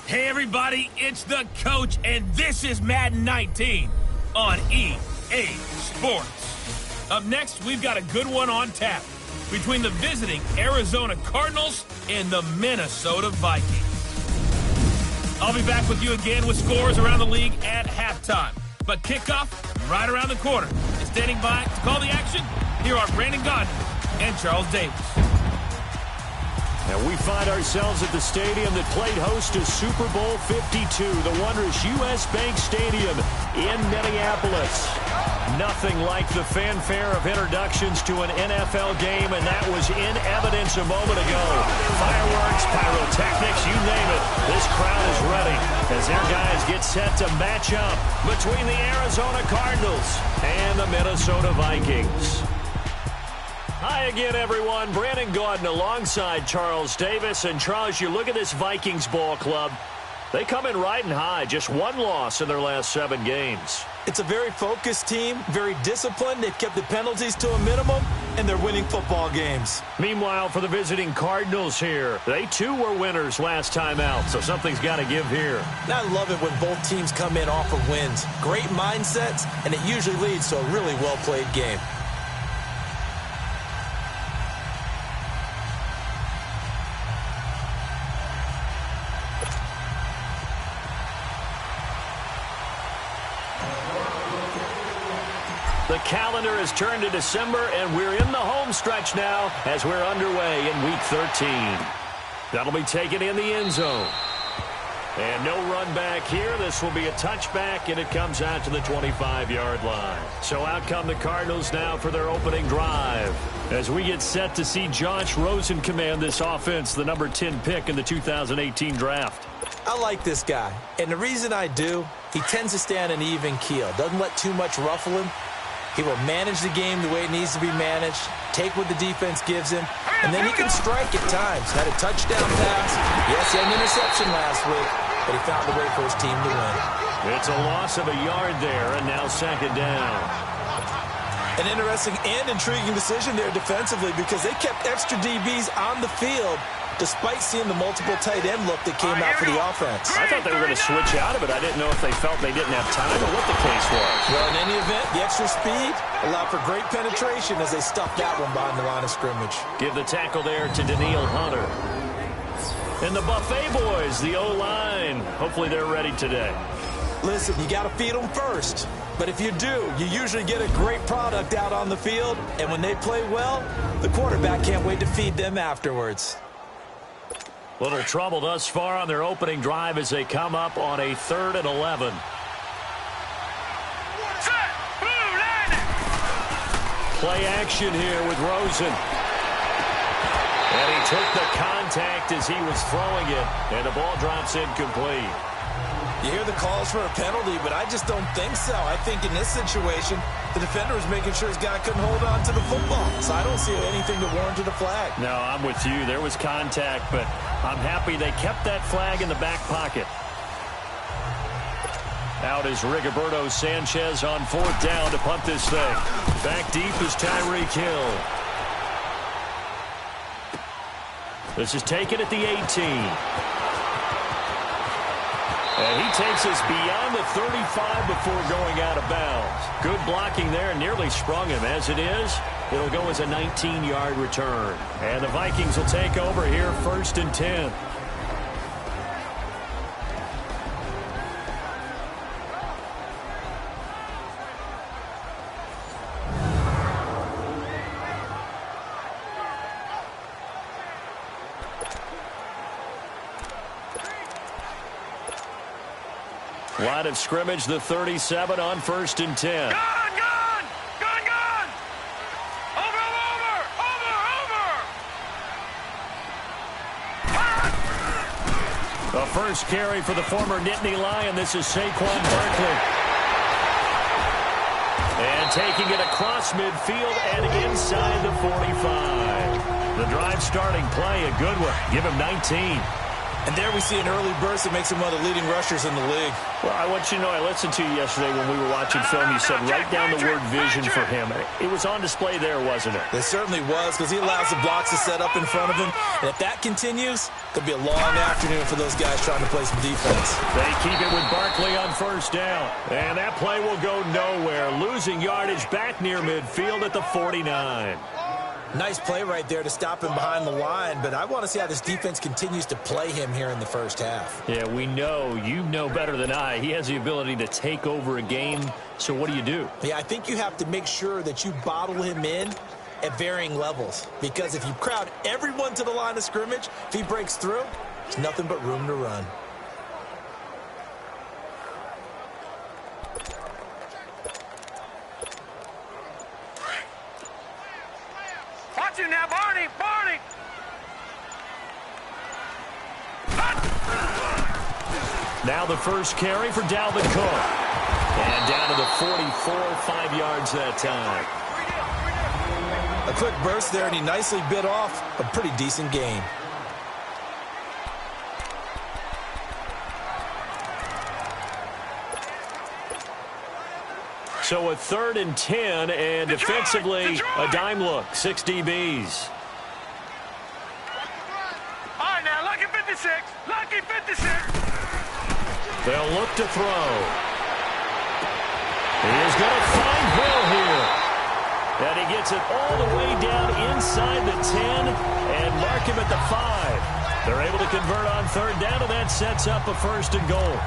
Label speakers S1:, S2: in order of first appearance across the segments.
S1: Hey everybody, it's the coach, and this is Madden 19 on EA Sports. Up next, we've got a good one on tap between the visiting Arizona Cardinals and the Minnesota Vikings. I'll be back with you again with scores around the league at halftime. But kickoff right around the corner. And standing by to call the action, here are Brandon Gaudin and Charles Davis.
S2: And we find ourselves at the stadium that played host to Super Bowl 52, the wondrous U.S. Bank Stadium in Minneapolis. Nothing like the fanfare of introductions to an NFL game, and that was in evidence a moment ago. Fireworks, pyrotechnics, you name it. This crowd is ready as their guys get set to match up between the Arizona Cardinals and the Minnesota Vikings. Hi again, everyone. Brandon Gaudin alongside Charles Davis. And Charles, you look at this Vikings ball club. They come in riding high. Just one loss in their last 7 games.
S3: It's a very focused team, very disciplined. They've kept the penalties to a minimum, and they're winning football games.
S2: Meanwhile, for the visiting Cardinals here, they too were winners last time out, so something's got to give here.
S3: And I love it when both teams come in off of wins. Great mindsets, and it usually leads to a really well-played game.
S2: The calendar has turned to December, and we're in the home stretch now as we're underway in Week 13. That'll be taken in the end zone. And no run back here. This will be a touchback, and it comes out to the 25-yard line. So out come the Cardinals now for their opening drive as we get set to see Josh Rosen command this offense, the number 10 pick in the 2018 draft.
S3: I like this guy, and the reason I do, he tends to stay on an even keel. Doesn't let too much ruffle him. He will manage the game the way it needs to be managed, take what the defense gives him, and then he can strike at times. Had a touchdown pass. Yes, he had an interception last week, but he found a way for his team to win.
S2: It's a loss of a yard there, and now second down.
S3: An interesting and intriguing decision there defensively because they kept extra DBs on the field despite seeing the multiple tight end look that came out for the offense.
S2: I thought they were going to switch out of it. I didn't know if they felt they didn't have time or what the case was.
S3: Well, in any event, the extra speed allowed for great penetration as they stuffed that one behind the line of scrimmage.
S2: Give the tackle there to Daniil Hunter. And the Buffet boys, the O-line. Hopefully they're ready today.
S3: Listen, you got to feed them first. But if you do, you usually get a great product out on the field. And when they play well, the quarterback can't wait to feed them afterwards.
S2: Little trouble thus far on their opening drive as they come up on a 3rd and 11. Play action here with Rosen. And he took the contact as he was throwing it, and the ball drops incomplete.
S3: You hear the calls for a penalty, but I just don't think so. I think in this situation, the defender was making sure his guy couldn't hold on to the football. So I don't see anything that warranted a flag.
S2: No, I'm with you. There was contact, but I'm happy they kept that flag in the back pocket. Out is Rigoberto Sanchez on 4th down to punt this thing. Back deep is Tyreek Hill. This is taken at the 18. And he takes us beyond the 35 before going out of bounds. Good blocking there, nearly sprung him. As it is, it'll go as a 19-yard return. And the Vikings will take over here 1st and 10. Line of scrimmage, the 37 on 1st and 10.
S1: Gone!
S2: The first carry for the former Nittany Lion. This is Saquon Barkley. And taking it across midfield and inside the 45. The drive starting play, a good one. Give him 19.
S3: And there we see an early burst that makes him one of the leading rushers in the league.
S2: Well, I want you to know, I listened to you yesterday when we were watching film. You said write down the word vision for him. It was on display there, wasn't it?
S3: It certainly was, because he allows the blocks to set up in front of him. And if that continues, it'll be a long afternoon for those guys trying to play some defense.
S2: They keep it with Barkley on first down. And that play will go nowhere. Losing yardage back near midfield at the 49.
S3: Nice play right there to stop him behind the line, but I want to see how this defense continues to play him here in the first half.
S2: Yeah, we know. You know better than I. He has the ability to take over a game, so what do?
S3: Yeah, I think you have to make sure that you bottle him in at varying levels, because if you crowd everyone to the line of scrimmage, if he breaks through, there's nothing but room to run.
S4: Watch him now, Barney!
S2: Now the first carry for Dalvin Cook. And down to the 44, 5 yards that time.
S3: A quick burst there, and he nicely bit off a pretty decent gain.
S2: So a 3rd and 10, and defensively a dime look, 6 DBs.
S4: All right, now, lucky 56. Lucky 56.
S2: They'll look to throw. He is going to find Hill here. And he gets it all the way down inside the 10 and mark him at the 5. They're able to convert on 3rd down, and that sets up a 1st and goal.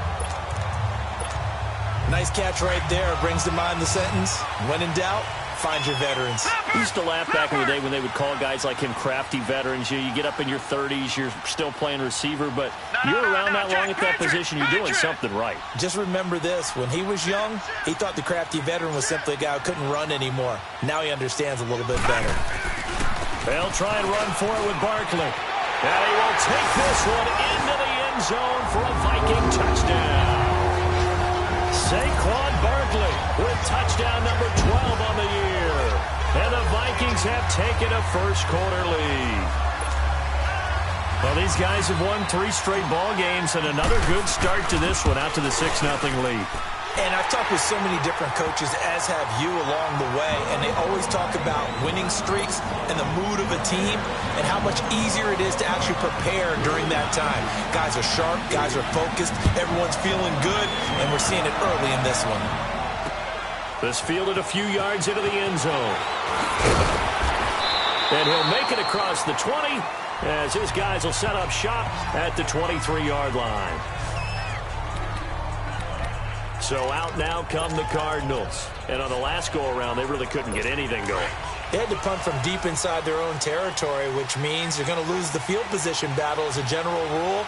S3: Nice catch right there. Brings to mind the sentence, when in doubt, find your veterans.
S2: I used to laugh back in the day when they would call guys like him crafty veterans. You get up in your 30s, you're still playing receiver, but you're around that long at that position, you're doing something right.
S3: Just remember this. When he was young, he thought the crafty veteran was simply a guy who couldn't run anymore. Now he understands a little bit better.
S2: They'll try and run for it with Barkley. And he will take this one into the end zone for a Viking touchdown. Saquon Barkley with touchdown number 12 on the year. And the Vikings have taken a first-quarter lead. Well, these guys have won 3 straight ball games, and another good start to this one, out to the 6-0 lead.
S3: And I've talked with so many different coaches, as have you, along the way, and they always talk about winning streaks and the mood of a team and how much easier it is to actually prepare during that time. Guys are sharp, guys are focused, everyone's feeling good, and we're seeing it early in this one.
S2: This fielded a few yards into the end zone. And he'll make it across the 20 as his guys will set up shop at the 23-yard line. So out now come the Cardinals. And on the last go-around, they really couldn't get anything going.
S3: They had to punt from deep inside their own territory, which means they're going to lose the field position battle as a general rule.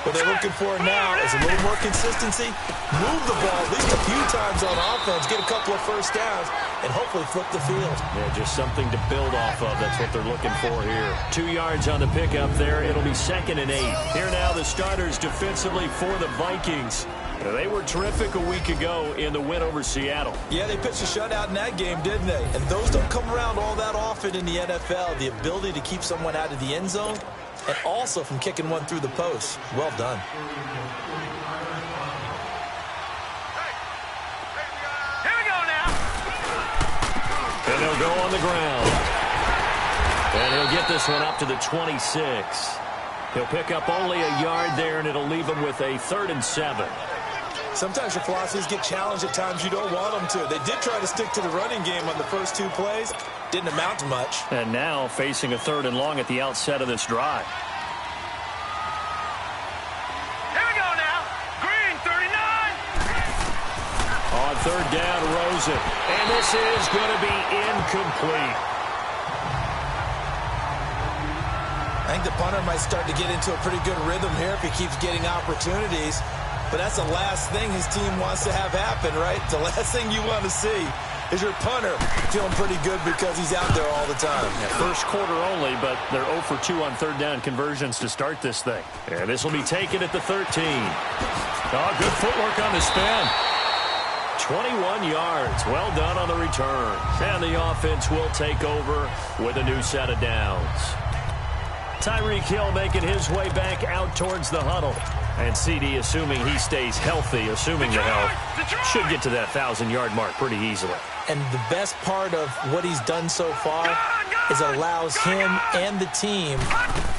S3: What they're looking for now is a little more consistency, move the ball at least a few times on offense, get a couple of first downs, and hopefully flip the field.
S2: Yeah, just something to build off of. That's what they're looking for here. 2 yards on the pickup there. It'll be 2nd and 8. Here now the starters defensively for the Vikings. They were terrific a week ago in the win over Seattle.
S3: Yeah, they pitched a shutout in that game, didn't they? And those don't come around all that often in the NFL. The ability to keep someone out of the end zone and also from kicking one through the post. Well done.
S4: Here we go now.
S2: And they'll go on the ground. And he'll get this one up to the 26. He'll pick up only a yard there, and it'll leave him with a 3rd and 7.
S3: Sometimes your philosophies get challenged at times you don't want them to. They did try to stick to the running game on the first 2 plays. Didn't amount to much.
S2: And now facing a 3rd and long at the outset of this drive.
S4: Here we go now. Green, 39.
S2: On 3rd down, Rosen. And this is going to be incomplete.
S3: I think the punter might start to get into a pretty good rhythm here if he keeps getting opportunities. But that's the last thing his team wants to have happen, right? The last thing you want to see is your punter feeling pretty good because he's out there all the time.
S2: Yeah, first quarter only, but they're 0 for 2 on 3rd down conversions to start this thing. And this will be taken at the 13. Oh, good footwork on the spin. 21 yards. Well done on the return. And the offense will take over with a new set of downs. Tyreek Hill making his way back out towards the huddle. And CD, assuming he stays healthy, assuming the health, should get to that 1,000-yard mark pretty easily.
S3: And the best part of what he's done so far is allows him and the team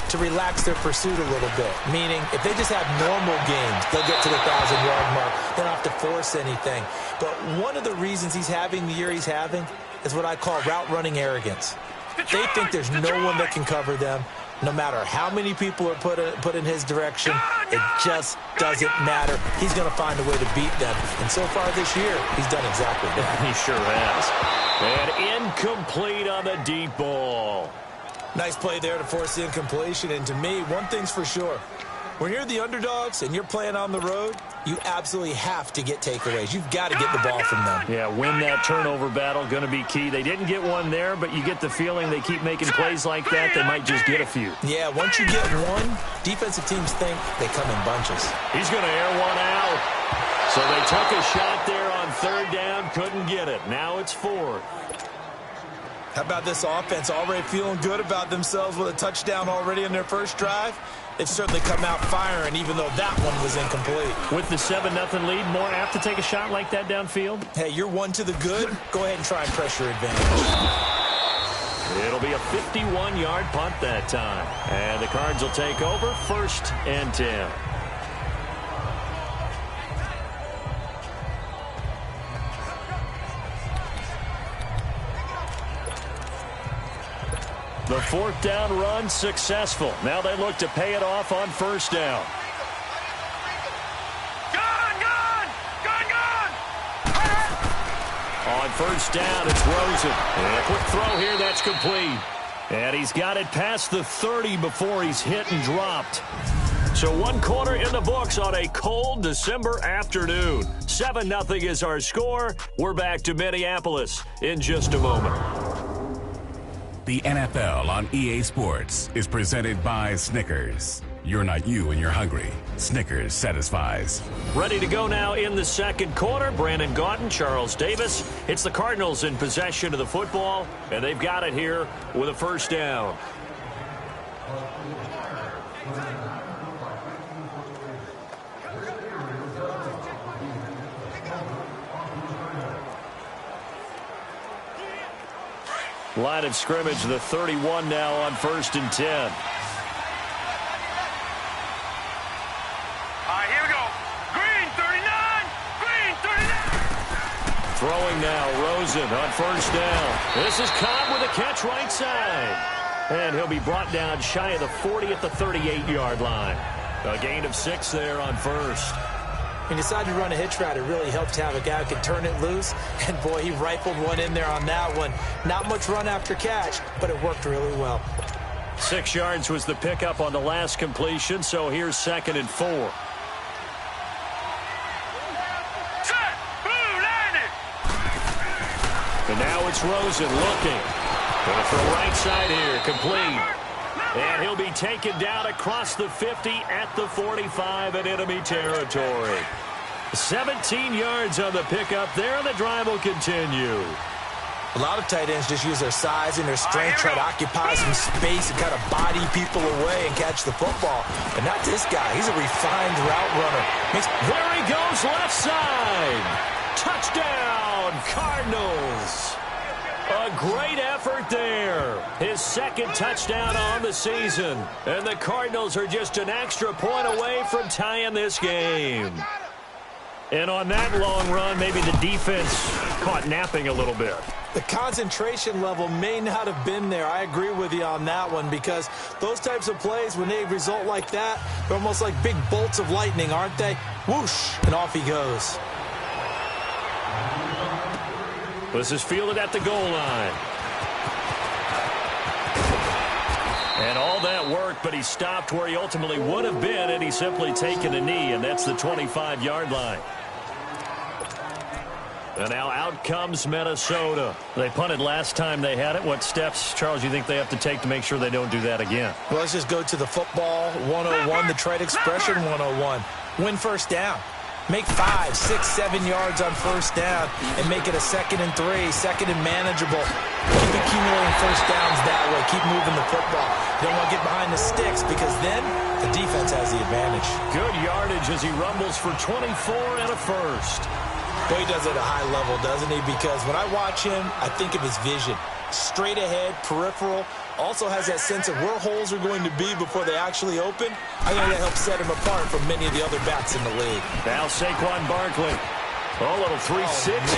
S3: to relax their pursuit a little bit. Meaning, if they just have normal games, they'll get to the 1,000-yard mark. They don't have to force anything. But one of the reasons he's having the year he's having is what I call route-running arrogance. They think there's no one that can cover them. No matter how many people are put in his direction, it just doesn't matter. He's going to find a way to beat them. And so far this year, he's done exactly that.
S2: He sure has. And incomplete on the deep ball.
S3: Nice play there to force the incompletion. And to me, one thing's for sure. When you're the underdogs and you're playing on the road, you absolutely have to get takeaways. You've got to get the ball from them.
S2: Yeah, win that turnover battle, going to be key. They didn't get one there, but you get the feeling they keep making plays like that, they might just get a few.
S3: Yeah, once you get one, defensive teams think they come in bunches.
S2: He's going to air one out. So they took a shot there on third down, couldn't get it. Now it's fourth.
S3: How about this offense already feeling good about themselves with a touchdown already in their first drive? They've certainly come out firing, even though that one was incomplete.
S2: With the 7-0 lead, more apt to take a shot like that downfield?
S3: Hey, you're one to the good. Go ahead and try and pressure advantage.
S2: It'll be a 51-yard punt that time. And the Cards will take over 1st and 10. The 4th down run successful. Now they look to pay it off on 1st down.
S4: Gone!
S2: On 1st down, it's Rosen. And a quick throw here, that's complete. And he's got it past the 30 before he's hit and dropped. So 1 quarter in the books on a cold December afternoon. 7-0 is our score. We're back to Minneapolis in just a moment.
S5: The NFL on EA Sports is presented by Snickers. You're not you and you're hungry. Snickers satisfies.
S2: Ready to go now in the 2nd quarter. Brandon Gaudin, Charles Davis. It's the Cardinals in possession of the football, and they've got it here with a 1st down. Line of scrimmage, the 31 now on 1st and 10.
S4: All right, here we go. Green 39.
S2: Throwing now, Rosen on 1st down. This is Cobb with a catch right side. And he'll be brought down shy of the 40 at the 38-yard line. A gain of 6 there on 1st.
S3: He decided to run a hitch route. It really helped to have a guy who could turn it loose. And, boy, he rifled one in there on that one. Not much run after catch, but it worked really well.
S2: 6 yards was the pickup on the last completion, so here's 2nd and 4.
S4: Set. Blue landed.
S2: And now it's Rosen looking. Going to throw right side here, complete. And he'll be taken down across the 50 at the 45 in enemy territory. 17 yards on the pickup there, and the drive will continue.
S3: A lot of tight ends just use their size and their strength, try to occupy some space and kind of body people away and catch the football. But not this guy. He's a refined route runner.
S2: There he goes, left side. Touchdown, Cardinals. A great effort there. His 2nd touchdown on the season. And the Cardinals are just an extra point away from tying this game. And on that long run, maybe the defense caught napping a little bit.
S3: The concentration level may not have been there. I agree with you on that one, because those types of plays, when they result like that, they're almost like big bolts of lightning, aren't they? Whoosh, and off he goes.
S2: This is fielded at the goal line. And all that work, but he stopped where he ultimately would have been, and he's simply taken a knee, and that's the 25-yard line. And now out comes Minnesota. They punted last time they had it. What steps, Charles, you think they have to take to make sure they don't do that again?
S3: Well, let's just go to the football 101, the trade expression 101. Win 1st down. Make 5, 6, 7 yards on first down and make it a 2nd and 3, 2nd and manageable. Keep accumulating first downs that way. Keep moving the football. You don't want to get behind the sticks because then the defense has the advantage.
S2: Good yardage as he rumbles for 24 and a first.
S3: Boy, he does it at a high level, doesn't he? Because when I watch him, I think of his vision. Straight ahead, peripheral. Also has that sense of where holes are going to be before they actually open. I think that helps set him apart from many of the other backs in the league.
S2: Now Saquon Barkley. A little 360.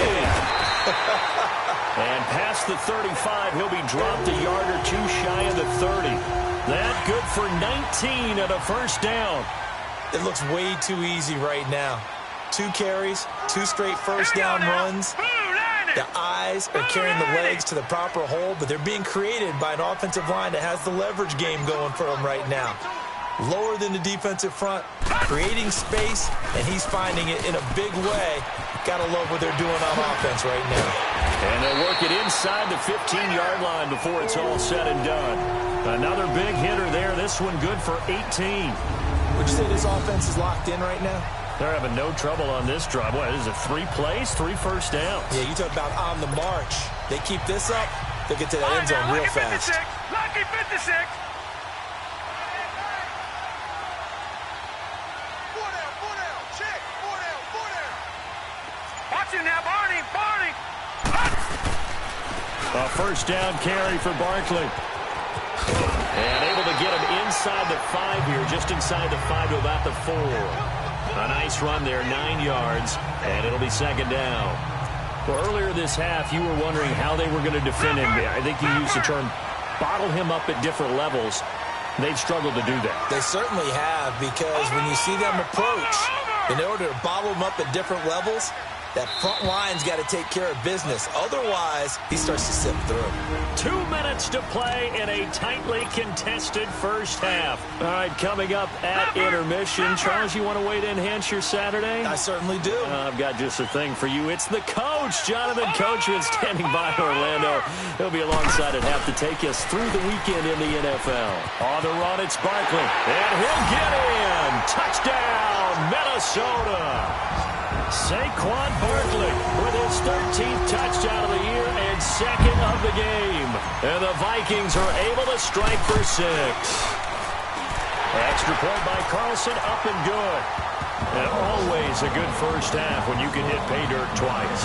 S2: And past the 35, he'll be dropped a yard or two shy of the 30. That good for 19 and a first down.
S3: It looks way too easy right now. 2 carries, 2 straight first down runs. The eyes are carrying the legs to the proper hole, but they're being created by an offensive line that has the leverage game going for them right now. Lower than the defensive front, creating space, and he's finding it in a big way. Gotta love what they're doing on offense right now.
S2: And they'll work it inside the 15-yard line before it's all said and done. Another big hitter there. This one good for 18.
S3: Would you say this offense is locked in right now?
S2: They're having no trouble on this drive. What is it, 3 plays, 3 first downs?
S3: Yeah, you talk about on the march. They keep this up, they'll get to that end zone real fast.
S4: Lucky 56. 4 down. Check. 4 down. Watch him now, Barney.
S2: A first down carry for Barkley. And able to get him inside the 5 here, just inside the 5 to about the 4. A nice run there, 9 yards, and it'll be 2nd down. Well, earlier this half, you were wondering how they were going to defend him. I think you used the term bottle him up at different levels. They've struggled to do that.
S3: They certainly have, because when you see them approach, in order to bottle them up at different levels, that front line's got to take care of business. Otherwise, he starts to sift through.
S2: 2 minutes to play in a tightly contested first half. All right, coming up at intermission. Charles, you want to wait to enhance your Saturday?
S3: I certainly do.
S2: I've got just a thing for you. It's the coach, Jonathan Coachman, standing by Orlando. He'll be alongside at half to take us through the weekend in the NFL. On the run, it's Barkley. And he'll get in. Touchdown, Minnesota. Saquon Barkley with his 13th touchdown of the year and 2nd of the game. And the Vikings are able to strike for 6. Extra point by Carlson, up and good. And always a good first half when you can hit pay dirt twice.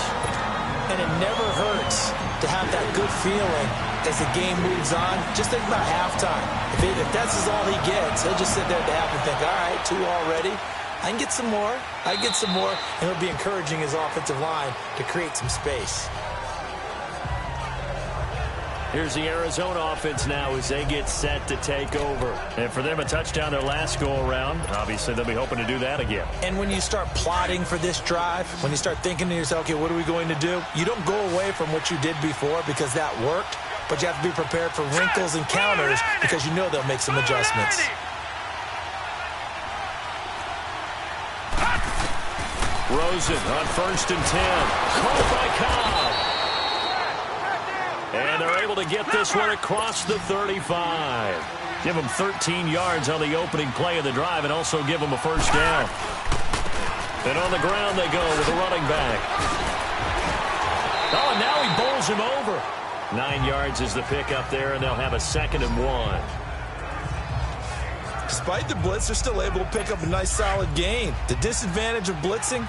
S3: And it never hurts to have that good feeling as the game moves on. Just think about halftime. If that's all he gets, he'll just sit there at the half and think, all right, 2 already. I can get some more. And he'll be encouraging his offensive line to create some space.
S2: Here's the Arizona offense now as they get set to take over. And for them, a touchdown their last go-around. Obviously, they'll be hoping to do that again.
S3: And when you start plotting for this drive, when you start thinking to yourself, okay, what are we going to do? You don't go away from what you did before because that worked, but you have to be prepared for wrinkles and counters because you know they'll make some adjustments.
S2: Rosen on 1st and 10. Caught by Cobb. And they're able to get this one across the 35. Give them 13 yards on the opening play of the drive and also give them a first down. And on the ground they go with a running back. Oh, and now he bowls him over. 9 yards is the pickup there, and they'll have a 2nd and 1.
S3: Despite the blitz, they're still able to pick up a nice solid gain. The disadvantage of blitzing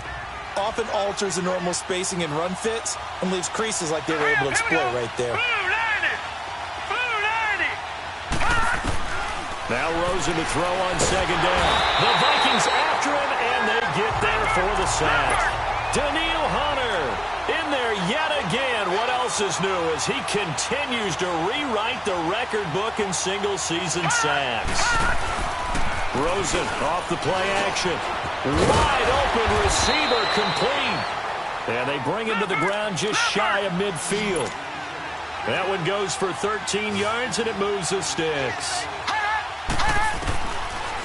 S3: often alters the normal spacing and run fits and leaves creases like they were able to exploit right there.
S2: Now Rosen to throw on 2nd down. The Vikings after him, and they get there for the sack. Danielle Hunter in there yet again. What else is new as he continues to rewrite the record book in single-season sacks. Rosen off the play action. Wide open receiver complete. And they bring him to the ground just shy of midfield. That one goes for 13 yards, and it moves the sticks.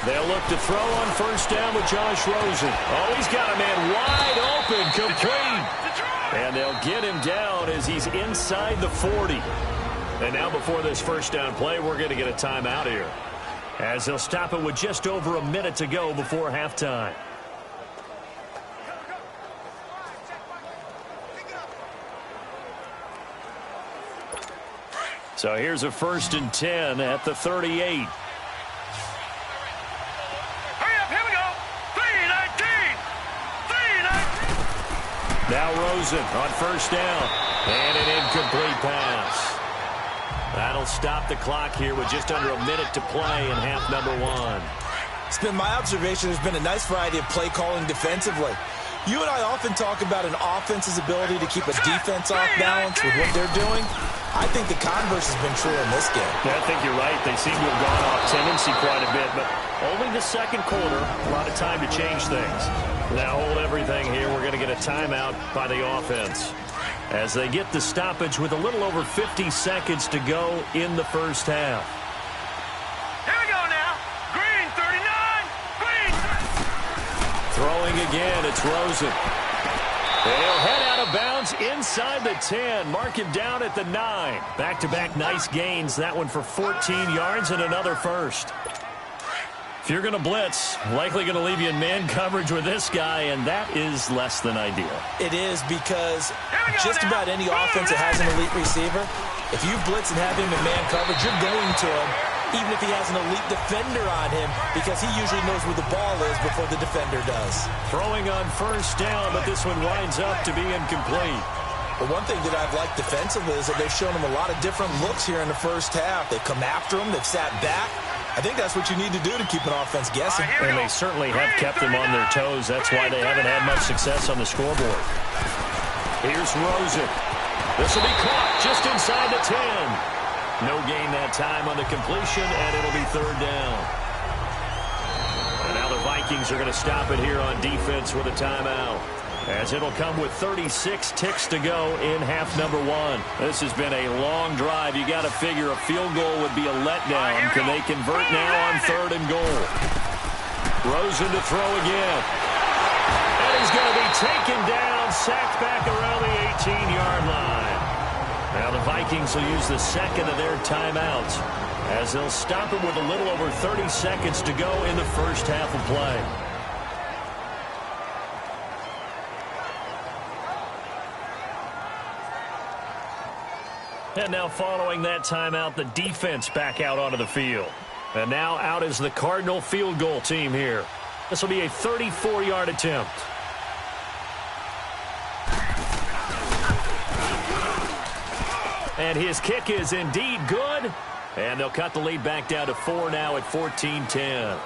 S2: They'll look to throw on 1st down with Josh Rosen. Oh, he's got a man wide open, complete. And they'll get him down as he's inside the 40. And now before this 1st down play, we're going to get a timeout here, as they'll stop it with just over a minute to go before halftime. So here's a 1st and 10 at the 38.
S4: Hurry up, here we go. 3-19. 3-19.
S2: Now Rosen on 1st down. And an incomplete pass. That'll stop the clock here with just under a minute to play in half number 1.
S3: It's been my observation there's been a nice variety of play calling defensively. You and I often talk about an offense's ability to keep a defense off balance with what they're doing. I think the converse has been true in this game.
S2: Yeah, I think you're right. They seem to have gone off tendency quite a bit, but only the second quarter. A lot of time to change things. Now hold everything here. We're going to get a timeout by the offense as they get the stoppage with a little over 50 seconds to go in the first half.
S4: Here we go now. Green, 39. Green.
S2: Throwing again, it's Rosen. They'll head out of bounds inside the 10. Mark him down at the 9. Back-to-back nice gains. That one for 14 yards and another first. If you're going to blitz, likely going to leave you in man coverage with this guy, and that is less than ideal.
S3: It is because just about any offense that has an elite receiver, if you blitz and have him in man coverage, you're going to him, even if he has an elite defender on him, because he usually knows where the ball is before the defender does.
S2: Throwing on 1st down, but this one winds up to be incomplete.
S3: But one thing that I've liked defensively is that they've shown him a lot of different looks here in the first half. They've come after him. They've sat back. I think that's what you need to do to keep an offense guessing.
S2: And they certainly have kept them on their toes. That's why they haven't had much success on the scoreboard. Here's Rosen. This will be caught just inside the 10. No gain that time on the completion, and it'll be 3rd down. And now the Vikings are going to stop it here on defense with a timeout, as it'll come with 36 ticks to go in half number 1. This has been a long drive. You got to figure a field goal would be a letdown. Can they convert now on 3rd and goal? Rosen to throw again. And he's going to be taken down, sacked back around the 18-yard line. Now the Vikings will use the second of their timeouts as they'll stop it with a little over 30 seconds to go in the first half of play. And now following that timeout, the defense back out onto the field. And now out is the Cardinal field goal team here. This will be a 34-yard attempt. And his kick is indeed good. And they'll cut the lead back down to 4 now at 14-10.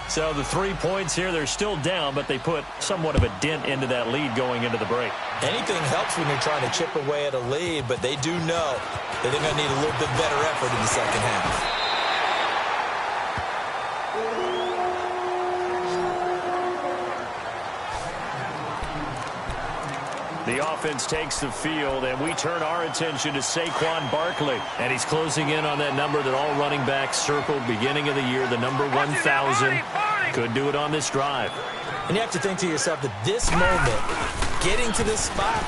S2: So the 3 points here, they're still down, but they put somewhat of a dent into that lead going into the break.
S3: Anything helps when you're trying to chip away at a lead, but they do know that they're going to need a little bit better effort in the second half.
S2: The offense takes the field, and we turn our attention to Saquon Barkley. And he's closing in on that number that all running backs circled beginning of the year, the number 1,000. Could do it on this drive.
S3: And you have to think to yourself that this moment, getting to this spot,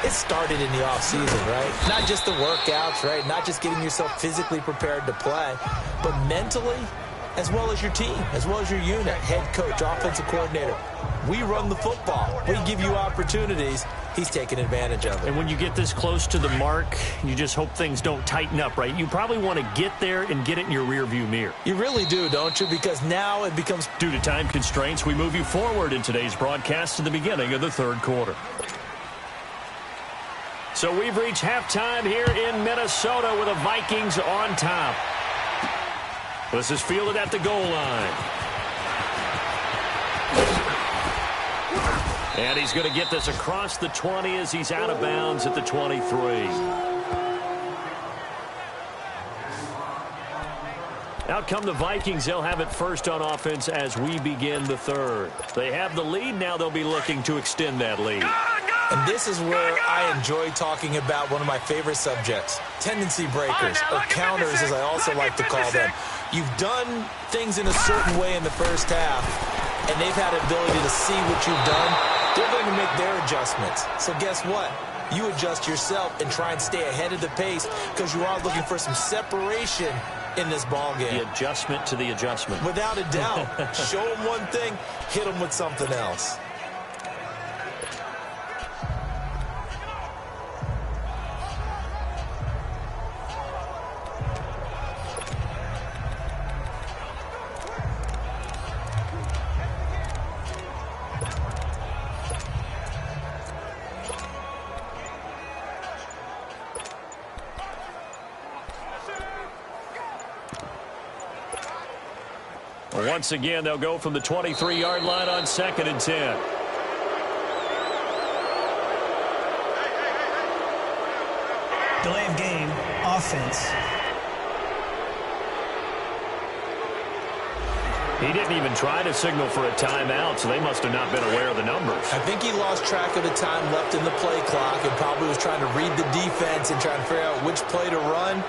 S3: it started in the offseason, right? Not just the workouts, right? Not just getting yourself physically prepared to play, but mentally, as well as your team, as well as your unit, head coach, offensive coordinator. We run the football. We give you opportunities. He's taking advantage of it.
S2: And when you get this close to the mark, you just hope things don't tighten up, right? You probably want to get there and get it in your rearview mirror.
S3: You really do, don't you? Because now it becomes...
S2: Due to time constraints, we move you forward in today's broadcast to the beginning of the 3rd quarter. So we've reached halftime here in Minnesota with the Vikings on top. This is fielded at the goal line. And he's going to get this across the 20 as he's out of bounds at the 23. Out come the Vikings. They'll have it first on offense as we begin the 3rd. They have the lead. Now they'll be looking to extend that lead.
S3: And this is where I enjoy talking about one of my favorite subjects, tendency breakers, or counters as I also like to call them. You've done things in a certain way in the first half, and they've had the ability to see what you've done. They're going to make their adjustments. So guess what? You adjust yourself and try and stay ahead of the pace because you are looking for some separation in this ball game.
S2: The adjustment to the adjustment.
S3: Without a doubt. Show them one thing, hit them with something else.
S2: And once again, they'll go from the 23-yard line on 2nd and 10.
S6: Delay of game, offense.
S2: He didn't even try to signal for a timeout, so they must have not been aware of the numbers.
S3: I think he lost track of the time left in the play clock and probably was trying to read the defense and trying to figure out which play to run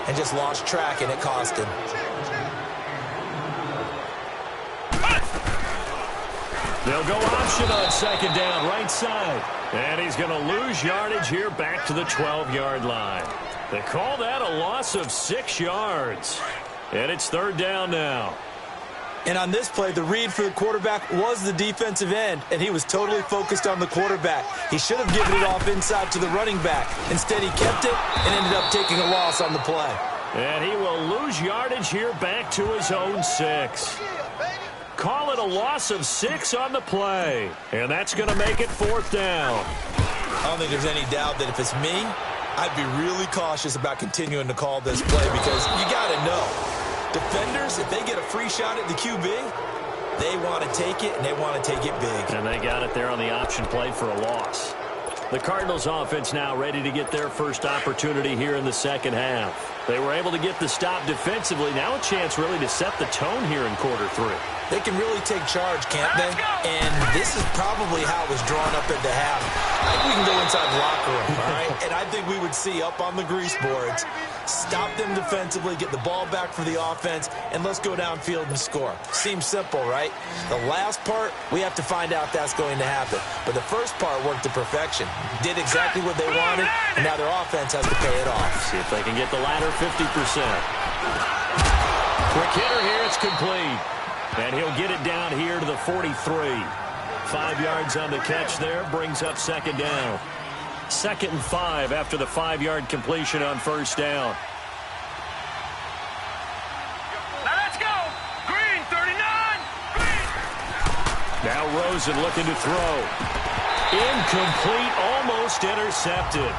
S3: and just lost track, and it cost him.
S2: They'll go option on 2nd down, right side. And he's going to lose yardage here back to the 12-yard line. They call that a loss of 6 yards. And it's 3rd down now.
S3: And on this play, the read for the quarterback was the defensive end, and he was totally focused on the quarterback. He should have given it off inside to the running back. Instead, he kept it and ended up taking a loss on the play.
S2: And he will lose yardage here back to his own 6. Call it a loss of 6 on the play. And that's going to make it 4th down.
S3: I don't think there's any doubt that if it's me, I'd be really cautious about continuing to call this play because you got to know. Defenders, if they get a free shot at the QB, they want to take it, and they want to take it big.
S2: And they got it there on the option play for a loss. The Cardinals offense now ready to get their first opportunity here in the second half. They were able to get the stop defensively. Now a chance really to set the tone here in quarter 3.
S3: They can really take charge, can't they? And this is probably how it was drawn up at the half. I think we can go inside the locker room, all right? And I think we would see up on the grease boards, stop them defensively, get the ball back for the offense, and let's go downfield and score. Seems simple, right? The last part, we have to find out if that's going to happen. But the first part worked to perfection. Did exactly what they wanted, and now their offense has to pay it off.
S2: See if they can get the latter 50%. Quick hitter here, it's complete. And he'll get it down here to the 43. 5 yards on the catch there, brings up 2nd down. 2nd and 5 after the 5-yard completion on 1st down.
S4: Now let's go. Green, 39. Green.
S2: Now Rosen looking to throw. Incomplete, almost intercepted.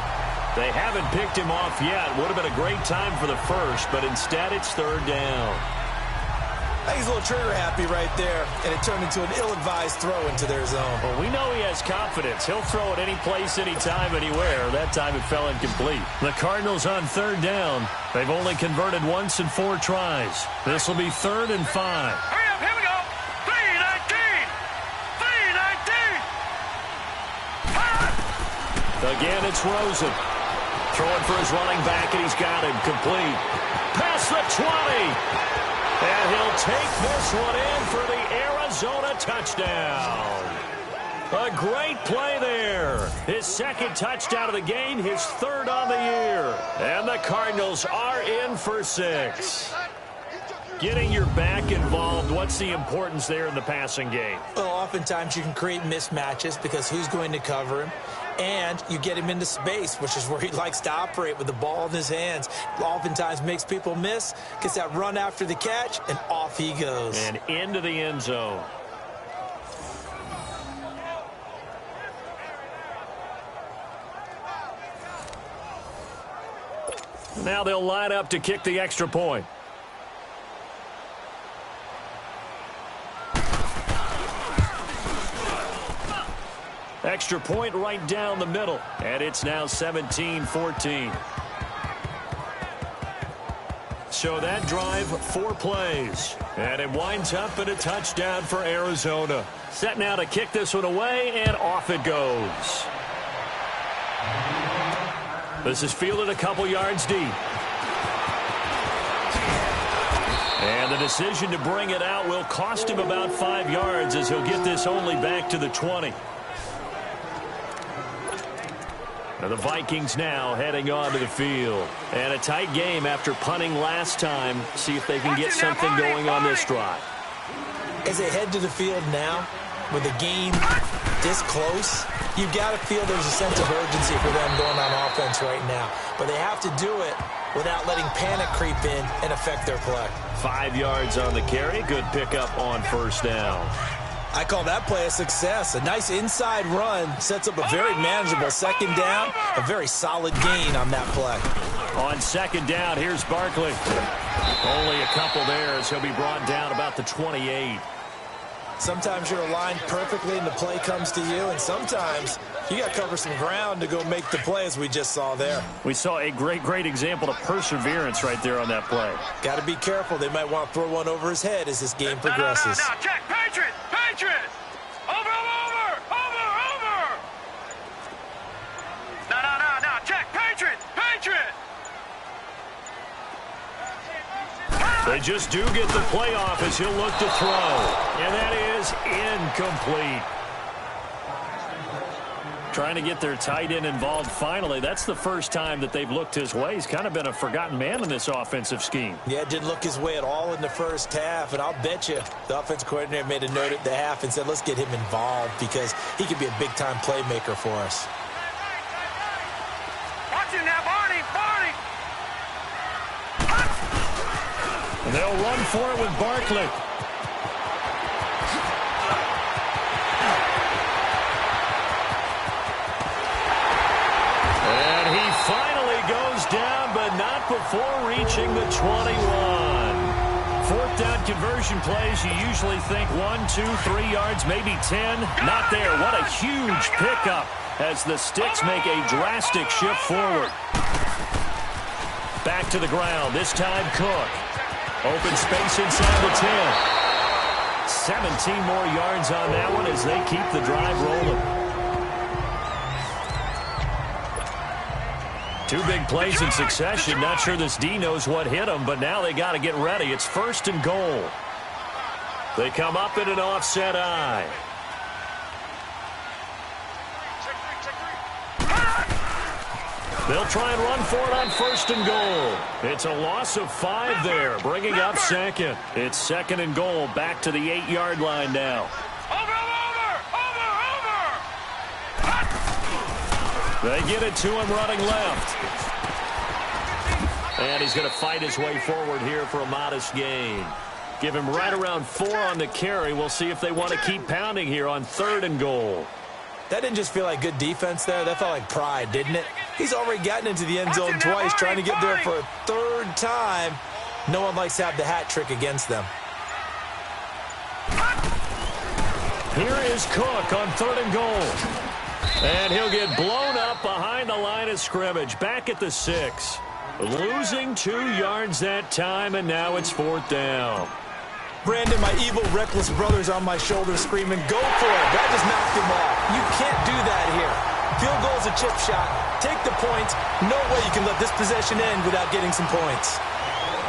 S2: They haven't picked him off yet. Would have been a great time for the first, but instead it's 3rd down.
S3: I think he's a little trigger happy right there, and it turned into an ill-advised throw into their zone.
S2: Well, we know he has confidence. He'll throw it any place, anytime, anywhere. That time it fell incomplete. The Cardinals on 3rd down. They've only converted once in 4 tries. This will be 3rd and 5.
S4: Hurry up, here we go. 3-19. 3-19.
S2: Again, it's Rosen. Throwing for his running back, and he's got him complete. Past the 20. And he'll take this one in for the Arizona touchdown. A great play there. His 2nd touchdown of the game, his 3rd on the year. And the Cardinals are in for 6. Getting your back involved, what's the importance there in the passing game?
S3: Well, oftentimes you can create mismatches because who's going to cover him? And you get him into space, which is where he likes to operate with the ball in his hands. Oftentimes makes people miss, gets that run after the catch, and off he goes.
S2: And into the end zone. Now they'll line up to kick the extra point. Extra point right down the middle. And it's now 17-14. So that drive, 4 plays. And it winds up in a touchdown for Arizona. Set now to kick this one away, and off it goes. This is fielded a couple yards deep. And the decision to bring it out will cost him about 5 yards as he'll get this only back to the 20. Now the Vikings now heading onto the field. And a tight game after punting last time. See if they can get something going on this drive.
S3: As they head to the field now, with the game this close, you've got to feel there's a sense of urgency for them going on offense right now. But they have to do it without letting panic creep in and affect their play.
S2: 5 yards on the carry. Good pickup on 1st down.
S3: I call that play a success. A nice inside run sets up a very manageable 2nd down. A very solid gain on that play.
S2: On second down, here's Barkley. Only a couple there as he'll be brought down about the 28.
S3: Sometimes you're aligned perfectly and the play comes to you, and sometimes you got to cover some ground to go make the play, as we just saw there.
S2: We saw a great example of perseverance right there on that play.
S3: Got to be careful. They might want to throw one over his head as this game progresses.
S4: No, check. Patriot! Patriot! Over! No, check. Patriot! Patriot!
S2: They just do get the play off as he'll look to throw. And that is incomplete. Trying to get their tight end involved finally. That's the first time that they've looked his way. He's kind of been a forgotten man in this offensive scheme.
S3: Yeah, it didn't look his way at all in the first half. And I'll bet you the offensive coordinator made a note at the half and said, let's get him involved because he could be a big-time playmaker for us.
S4: Watch him now, Barney!
S2: And they'll run for it with Barkley. And he finally goes down, but not before reaching the 21. Fourth down conversion plays, you usually think 1, 2, 3 yards, maybe 10. Not there. What a huge pickup as the Sticks make a drastic shift forward. Back to the ground, this time Cook. Open space inside the 10. 17 more yards on that one as they keep the drive rolling. Two big plays in succession. Not sure this D knows what hit them, but now they got to get ready. It's 1st and goal. They come up in an offset eye. They'll try and run for it on 1st and goal. It's a loss of 5 there, bringing up 2nd. It's 2nd and goal, back to the 8-yard line now.
S4: Over!
S2: They get it to him running left. And he's going to fight his way forward here for a modest gain. Give him right around 4 on the carry. We'll see if they want to keep pounding here on 3rd and goal.
S3: That didn't just feel like good defense there. That felt like pride, didn't it? He's already gotten into the end zone twice, trying to get there for a 3rd time. No one likes to have the hat trick against them.
S2: Here is Cook on 3rd and goal. And he'll get blown up behind the line of scrimmage. Back at the 6. Losing 2 yards that time, and now it's 4th down.
S3: Brandon, my evil, reckless brother's on my shoulder screaming, go for it. That just knocked him off. You can't do that here. Field goal's a chip shot. Take the points. No way you can let this possession end without getting some points.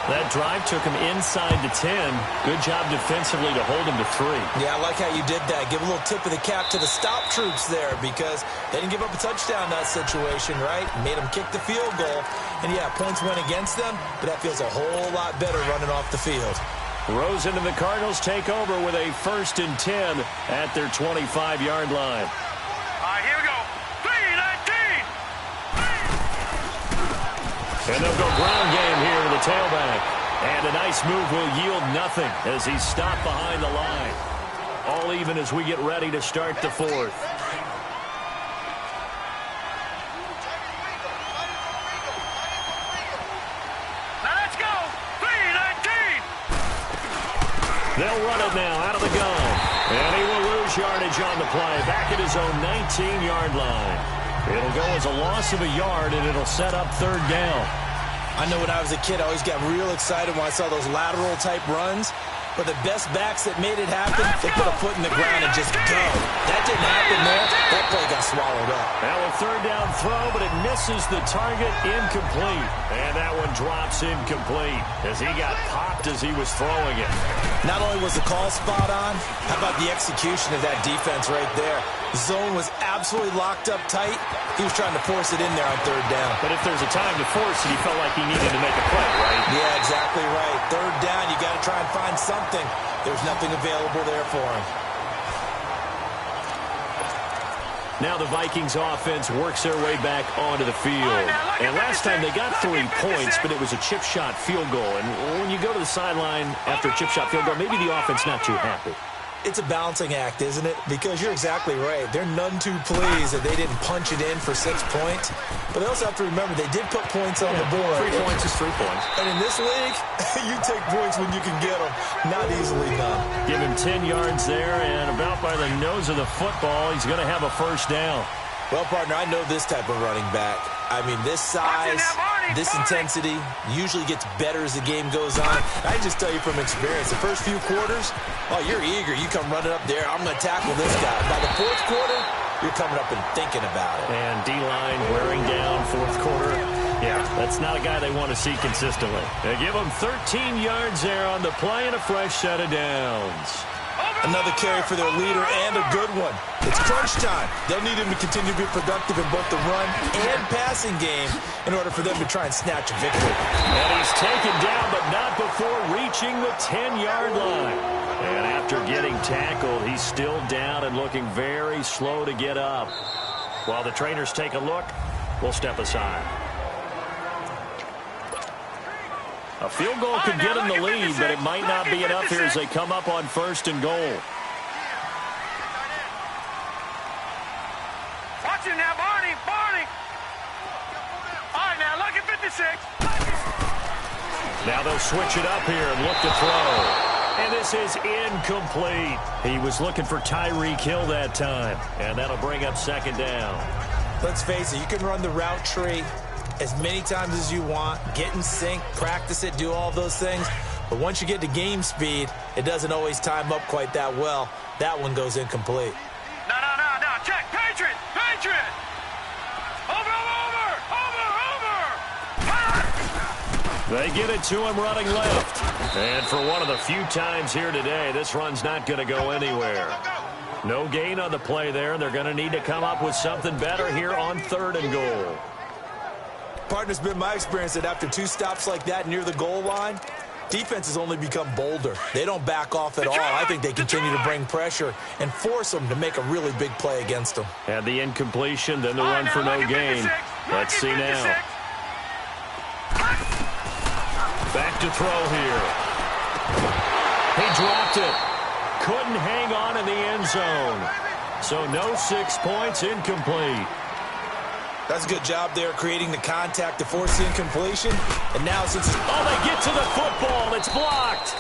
S2: That drive took him inside the 10. Good job defensively to hold him to 3.
S3: Yeah, I like how you did that. Give a little tip of the cap to the stop troops there because they didn't give up a touchdown in that situation, right? Made them kick the field goal. And, yeah, points went against them, but that feels a whole lot better running off the field.
S2: Rosen and the Cardinals take over with a 1st and 10 at their 25-yard line.
S4: All right, here we go. 3-19.
S2: And they'll go ground game here with the tailback. And a nice move will yield nothing as he's stopped behind the line. All even as we get ready to start the 4th. They'll run it now out of the gun. And he will lose yardage on the play. Back at his own 19-yard line. It'll go as a loss of a yard, and it'll set up 3rd down.
S3: I know when I was a kid, I always got real excited when I saw those lateral-type runs. But the best backs that made it happen, they put a foot in the ground and just go. That didn't happen there. That play got swallowed up.
S2: Now a 3rd down throw, but it misses the target, incomplete. And that one drops incomplete as he got popped as he was throwing it.
S3: Not only was the call spot on, how about the execution of that defense right there? The zone was absolutely locked up tight. He was trying to force it in there on 3rd down.
S2: But if there's a time to force it, he felt like he needed to make a play, right?
S3: Yeah, exactly right. 3rd down, you got to try and find something. There's nothing available there for him.
S2: Now the Vikings offense works their way back onto the field. And last time they got 3 points, but it was a chip shot field goal. And when you go to the sideline after a chip shot field goal, maybe the offense not too happy.
S3: It's a balancing act, isn't it? Because you're exactly right. They're none too pleased that they didn't punch it in for 6 points. But they also have to remember they did put points on the board.
S2: 3 points is 3 points.
S3: And in this league, you take points when you can get them. Not easily done.
S2: Give him 10 yards there, and about by the nose of the football, he's going to have a first down.
S3: Well, partner, I know this type of running back. I mean, this size, this intensity usually gets better as the game goes on. I just tell you from experience, the first few quarters, oh, you're eager. You come running up there, I'm going to tackle this guy. By the fourth quarter, you're coming up and thinking about it.
S2: And D-line wearing down fourth quarter. Yeah, that's not a guy they want to see consistently. They give him 13 yards there on the play and a fresh set of downs.
S3: Another carry for their leader and a good one. It's crunch time. They'll need him to continue to be productive in both the run and passing game in order for them to try and snatch a victory.
S2: And he's taken down, but not before reaching the 10-yard line. And after getting tackled, he's still down and looking very slow to get up. While the trainers take a look, we'll step aside. A field goal could get them the lead, but it might not be enough here as they come up on 1st and goal.
S4: Watch it now, Barney. Barney. All right, now, look at 56.
S2: Now they'll switch it up here and look to throw. And this is incomplete. He was looking for Tyreek Hill that time, and that'll bring up 2nd down.
S3: Let's face it, you can run the route tree as many times as you want, get in sync, practice it, do all those things. But once you get to game speed, it doesn't always time up quite that well. That one goes incomplete.
S4: No. Check. Patriot. Over.
S2: They get it to him running left. And for one of the few times here today, this run's not going to go anywhere. No gain on the play there. They're going to need to come up with something better here on 3rd and goal.
S3: Partner, it's been my experience that after 2 stops like that near the goal line, defenses only become bolder. They don't back off at all. I think they continue to bring pressure and force them to make a really big play against them.
S2: And the incompletion, then the run for no gain. Let's see now. Back to throw here. He dropped it. Couldn't hang on in the end zone. So no 6 points, incomplete.
S3: That's a good job there creating the contact to force the incompletion. And now since it's...
S2: Oh, they get to the football. It's blocked.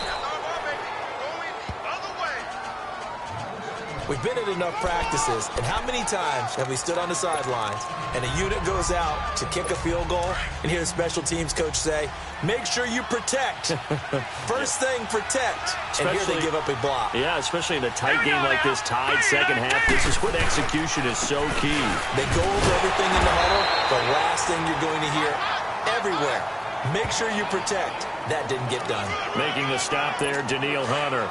S3: We've been at enough practices, and how many times have we stood on the sidelines and a unit goes out to kick a field goal and hear the special teams coach say, make sure you protect. First thing, protect. And here they give up a block.
S2: Yeah, especially in a tight game like this, tied second half. This is when execution is so key.
S3: They go over everything in the huddle. The last thing you're going to hear everywhere, make sure you protect. That didn't get done.
S2: Making the stop there, Daniil Hunter.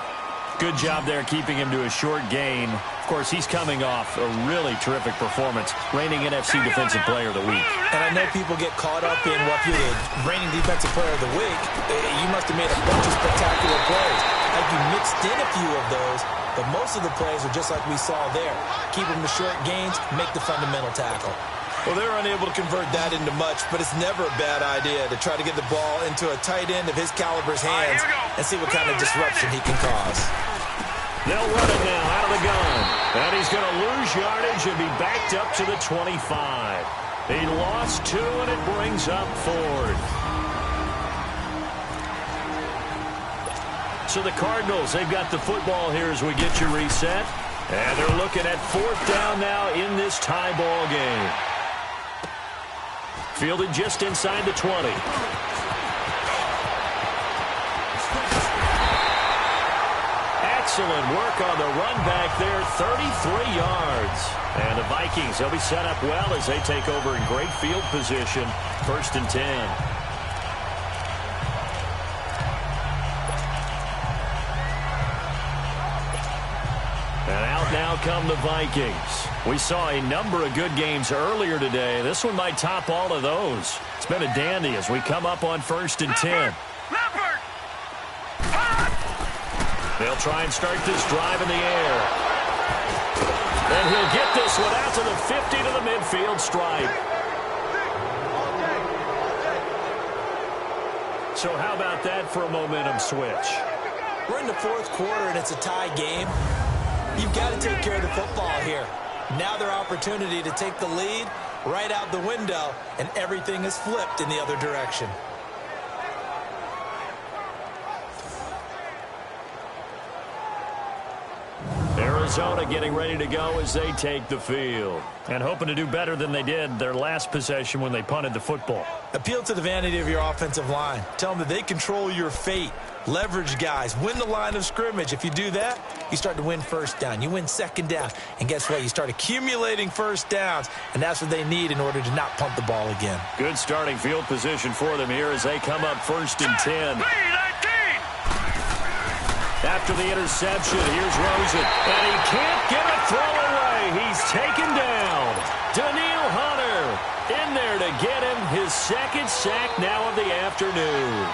S2: Good job there keeping him to a short gain. Of course, he's coming off a really terrific performance, reigning NFC Defensive Player of the Week.
S3: And I know people get caught up in what you're the reigning Defensive Player of the Week. You must have made a bunch of spectacular plays. Like you mixed in a few of those, but most of the plays are just like we saw there. Keep them to short gains, make the fundamental tackle. Well, they're unable to convert that into much, but it's never a bad idea to try to get the ball into a tight end of his caliber's hands and see what kind of disruption he can cause.
S2: They'll run it now out of the gun. And he's going to lose yardage and be backed up to the 25. He lost 2, and it brings up 4th. So the Cardinals, they've got the football here as we get you reset. And they're looking at 4th down now in this tie ball game. Fielded just inside the 20. Excellent work on the run back there, 33 yards. And the Vikings, they'll be set up well as they take over in great field position, 1st and 10. And out now come the Vikings. We saw a number of good games earlier today. This one might top all of those. It's been a dandy as we come up on 1st and 10. They'll try and start this drive in the air. And he'll get this one out to the 50 to the midfield stripe. So how about that for a momentum switch?
S3: We're in the fourth quarter, and it's a tie game. You've got to take care of the football here. Now their opportunity to take the lead right out the window, and everything is flipped in the other direction.
S2: Arizona getting ready to go as they take the field.
S7: And hoping to do better than they did their last possession when they punted the football.
S3: Appeal to the vanity of your offensive line. Tell them that they control your fate. Leverage guys. Win the line of scrimmage. If you do that, you start to win first down. You win second down. And guess what? You start accumulating first downs. And that's what they need in order to not punt the ball again.
S2: Good starting field position for them here as they come up 1st and 10. After the interception, here's Rosen. And he can't get a throw away. He's taken down. Daniil Hunter in there to get him his second sack now of the afternoon.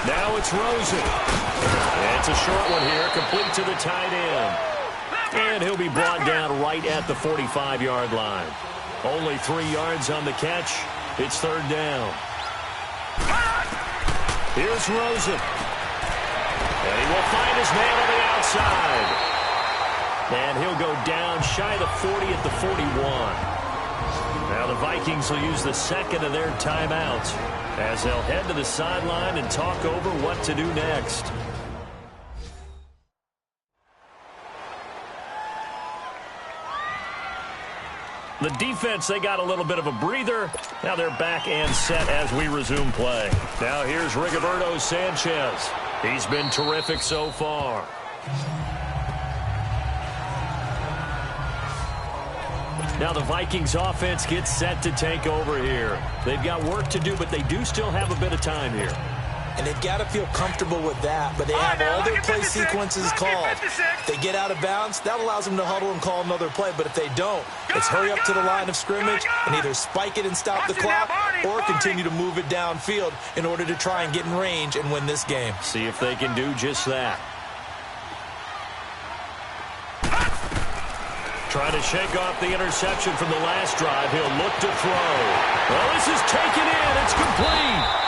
S2: Now it's Rosen. It's a short one here, complete to the tight end. And he'll be brought down right at the 45-yard line. Only 3 yards on the catch. It's 3rd down. Here's Rosen. And he will find his man on the outside. And he'll go down shy of the 40 at the 41. Now the Vikings will use the second of their timeouts as they'll head to the sideline and talk over what to do next.
S7: The defense, they got a little bit of a breather. Now they're back and set as we resume play.
S2: Now here's Rigoberto Sanchez. He's been terrific so far. Now the Vikings offense gets set to take over here. They've got work to do, but they do still have a bit of time here.
S3: And they've got to feel comfortable with that, but they have all their play sequences called. If they get out of bounds, that allows them to huddle and call another play, but if they don't, it's hurry up to the line of scrimmage and either spike it and stop the clock or continue to move it downfield in order to try and get in range and win this game.
S2: See if they can do just that.
S7: Trying to shake off the interception from the last drive. He'll look to throw. Well, this is taken in. It's complete.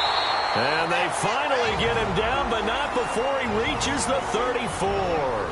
S7: And they finally get him down, but not before he reaches the 34.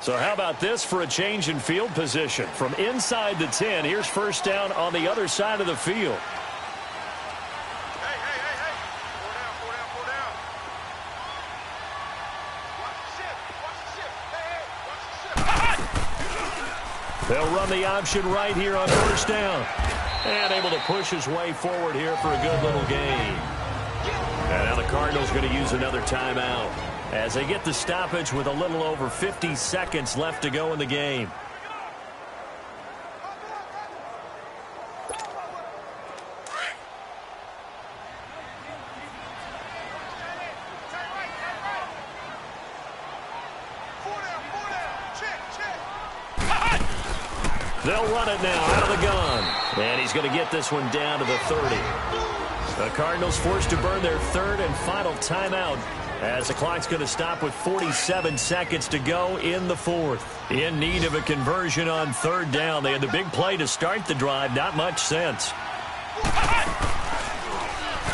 S7: So how about this for a change in field position? From inside the 10, here's 1st down on the other side of the field.
S4: Hey. 4 down. Watch the shift.
S2: They'll run the option right here on 1st down. And able to push his way forward here for a good little gain. And now the Cardinals going to use another timeout as they get the stoppage with a little over 50 seconds left to go in the game. They'll run it now out of the gun. And he's going to get this one down to the 30. The Cardinals forced to burn their 3rd and final timeout as the clock's going to stop with 47 seconds to go in the 4th. In need of a conversion on 3rd down. They had the big play to start the drive. Not much sense.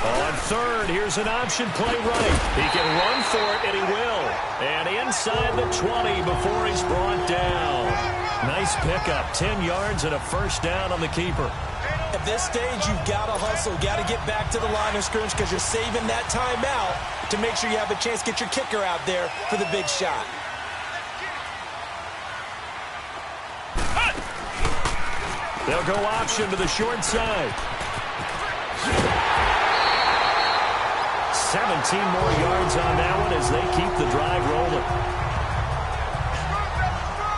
S2: On 3rd, here's an option play right. He can run for it, and he will. And inside the 20 before he's brought down. Nice pickup. 10 yards and a 1st down on the keeper.
S3: At this stage, you've got to hustle, got to get back to the line of scrimmage because you're saving that timeout to make sure you have a chance to get your kicker out there for the big shot.
S2: They'll go option to the short side. 17 more yards on that one as they keep the drive rolling.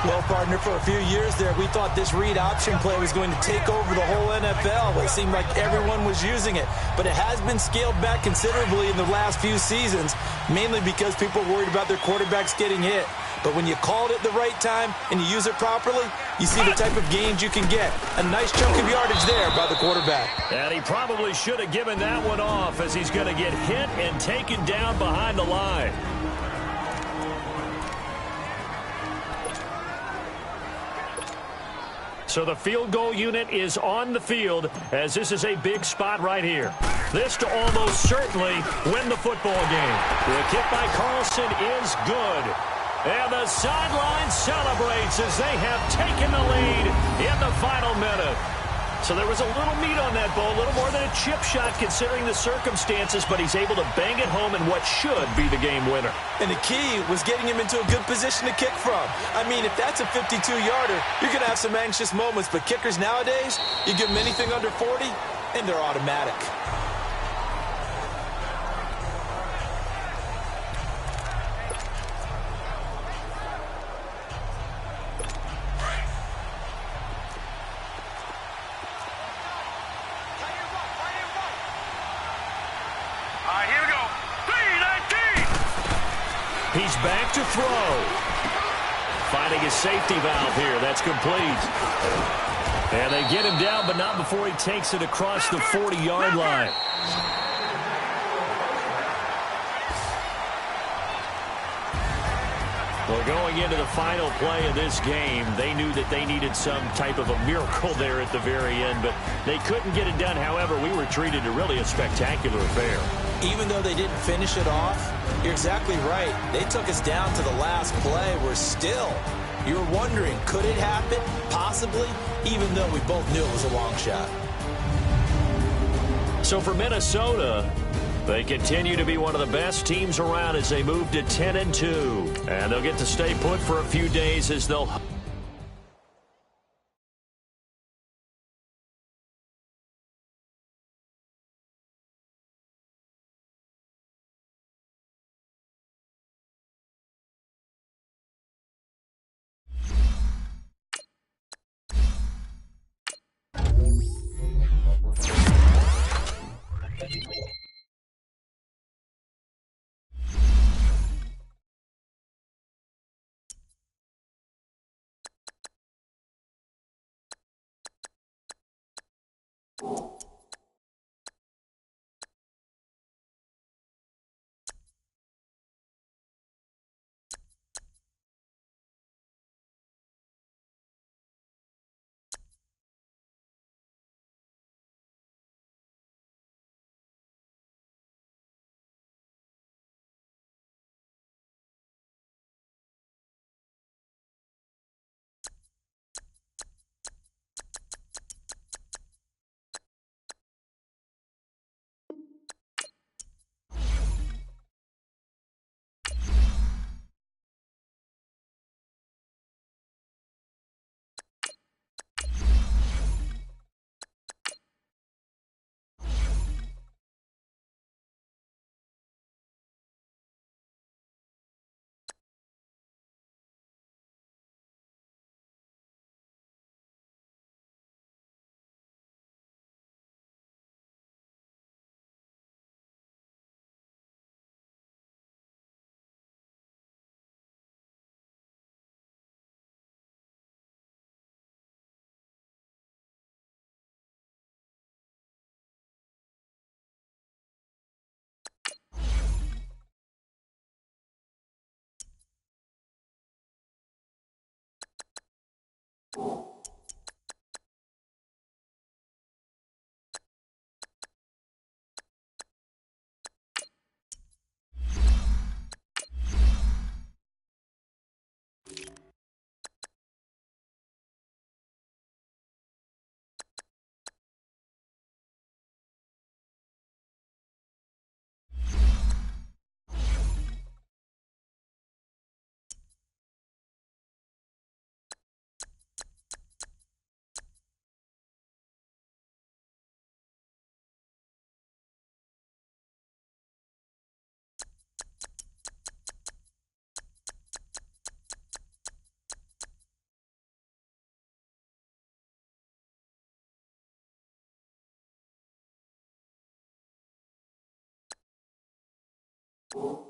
S3: Well, partner, for a few years there, we thought this read option play was going to take over the whole NFL. It seemed like everyone was using it. But it has been scaled back considerably in the last few seasons, mainly because people are worried about their quarterbacks getting hit. But when you call it at the right time and you use it properly, you see the type of gains you can get. A nice chunk of yardage there by the quarterback.
S7: And he probably should have given that one off, as he's going to get hit and taken down behind the line. So the field goal unit is on the field, as this is a big spot right here. This to almost certainly win the football game. The kick by Carlson is good. And the sideline celebrates as they have taken the lead in the final minute. So there was a little meat on that ball, a little more than a chip shot considering the circumstances, but he's able to bang it home in what should be the game winner.
S3: And the key was getting him into a good position to kick from. I mean, if that's a 52-yarder, you're going to have some anxious moments, but kickers nowadays, you give them anything under 40, and they're automatic.
S7: He's back to throw. Finding his safety valve here. That's complete. And they get him down, but not before he takes it across the 40-yard line. Well, going into the final play of this game, they knew that they needed some type of a miracle there at the very end, but they couldn't get it done. However, we were treated to really a spectacular affair.
S3: Even though they didn't finish it off, you're exactly right. They took us down to the last play. We're still, you're wondering, could it happen? Possibly, even though we both knew it was a long shot.
S7: So for Minnesota, they continue to be one of the best teams around as they move to 10-2. And they'll get to stay put for a few days as they'll...
S2: Oh.